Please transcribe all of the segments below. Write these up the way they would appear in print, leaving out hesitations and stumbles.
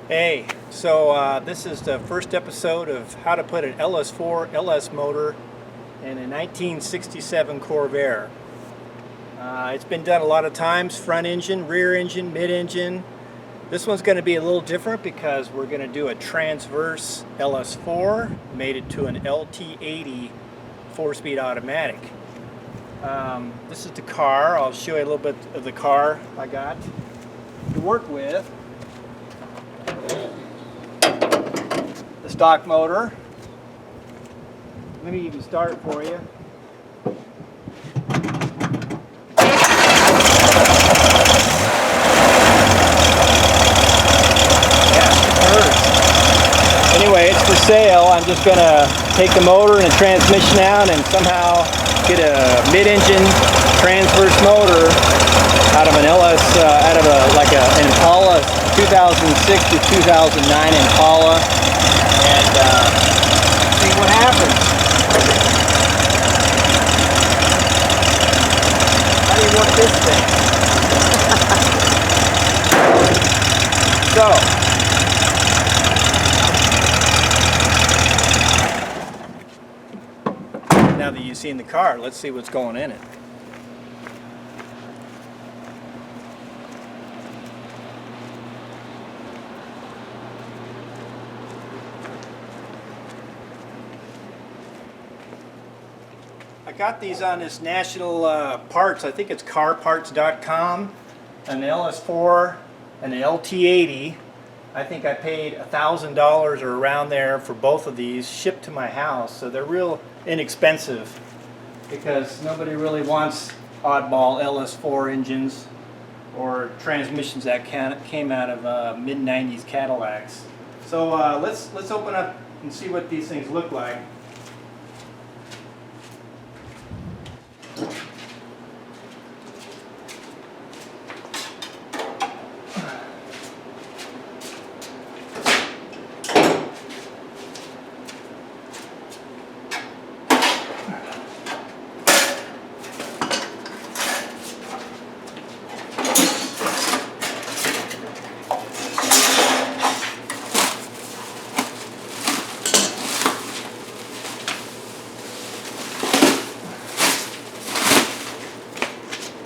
Hey, so this is the first episode of how to put an LS4 LS motor in a 1967 Corvair. It's been done a lot of times, front engine, rear engine, mid-engine. This one's going to be a little different because we're going to do a Transverse LS4, made it to an LT80 4-speed automatic. This is the car. I'll show you a little bit of the car I got to work with. The stock motor. Let me even start it for you. Anyway, it's for sale. I'm just going to take the motor and the transmission out and somehow get a mid-engine transverse motor out of an LS, out of an Impala 2006 to 2009 Impala, and see what happens. How do you work this thing? So. Now that you've seen the car, let's see what's going in it. I got these on this national parts, I think it's carparts.com, an LS4 and an LT80. I think I paid $1,000 or around there for both of these, shipped to my house, so they're real inexpensive because nobody really wants oddball LS4 engines or transmissions that came out of mid-90s Cadillacs. So let's open up and see what these things look like.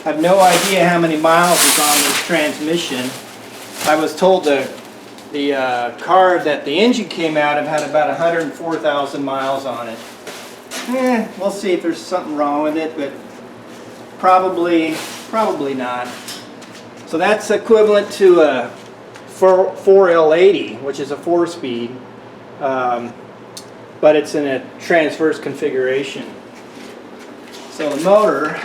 I have no idea how many miles is on this transmission. I was told the car that the engine came out of had about 104,000 miles on it. We'll see if there's something wrong with it, but probably not. So that's equivalent to a 4L80, which is a 4-speed, but it's in a transverse configuration. So the motor,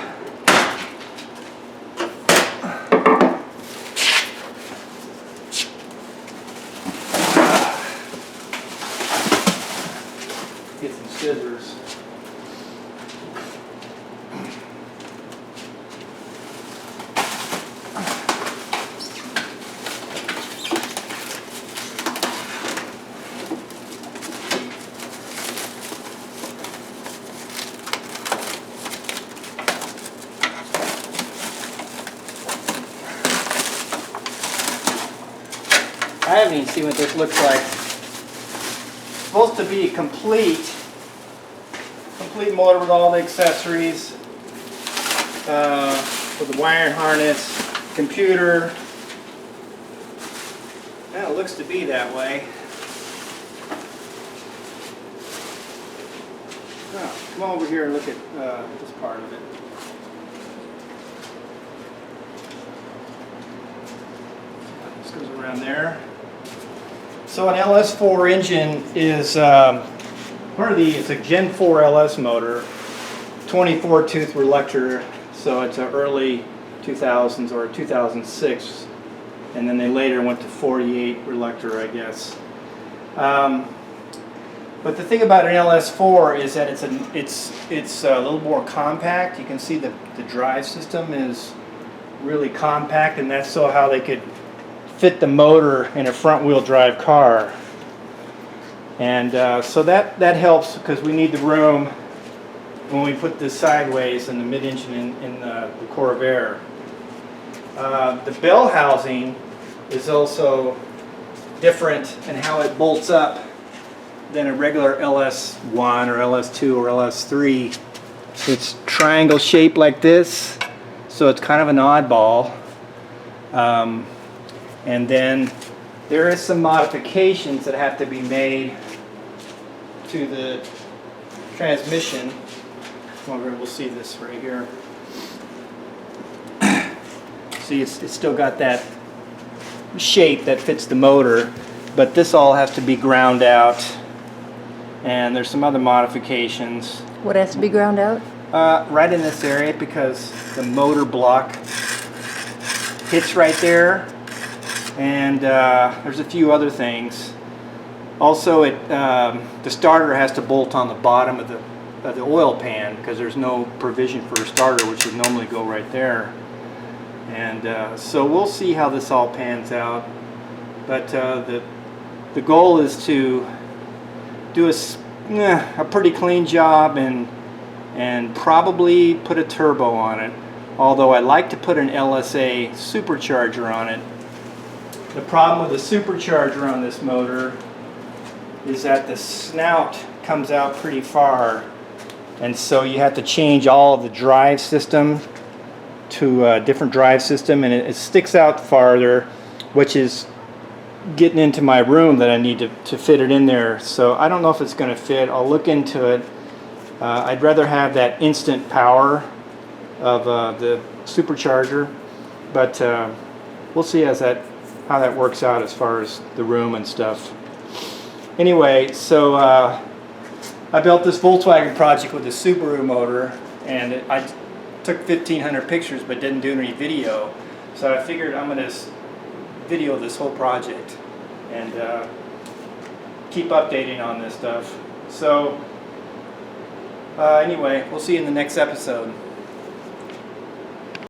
get some scissors. I haven't even seen what this looks like. It's supposed to be complete motor with all the accessories, with the wiring harness, computer. Well, it looks to be that way. Oh, come over here and look at this part of it. This goes around there. So an LS4 engine is it's a Gen 4 LS motor, 24 tooth reluctor, so it's an early 2000s or 2006, and then they later went to 48 reluctor, I guess. But the thing about an LS4 is that it's a little more compact. You can see the drive system is really compact, and that's so how they could fit the motor in a front-wheel drive car. And so that helps because we need the room when we put this sideways in the mid-engine in the Corvair. The bell housing is also different in how it bolts up than a regular LS1 or LS2 or LS3. It's triangle shaped like this, so it's kind of an oddball. And then there is some modifications that have to be made to the transmission. We'll see this right here. See, it's still got that shape that fits the motor, but this all has to be ground out, and there's some other modifications. What has to be ground out? Right in this area, because the motor block hits right there, and there's a few other things. Also, the starter has to bolt on the bottom of the oil pan, because there's no provision for a starter, which would normally go right there. And so we'll see how this all pans out, but the goal is to do a pretty clean job and probably put a turbo on it, although I like to put an LSA supercharger on it. The problem with the supercharger on this motor is that the snout comes out pretty far, and so you have to change all of the drive system to a different drive system, and it sticks out farther, which is getting into my room that I need to fit it in there. So I don't know if it's going to fit. I'll look into it. I'd rather have that instant power of the supercharger, but we'll see how that works out as far as the room and stuff. Anyway, so I built this Volkswagen project with a Subaru motor, and I took 1,500 pictures but didn't do any video, so I figured I'm going to video this whole project and keep updating on this stuff. So anyway, we'll see you in the next episode.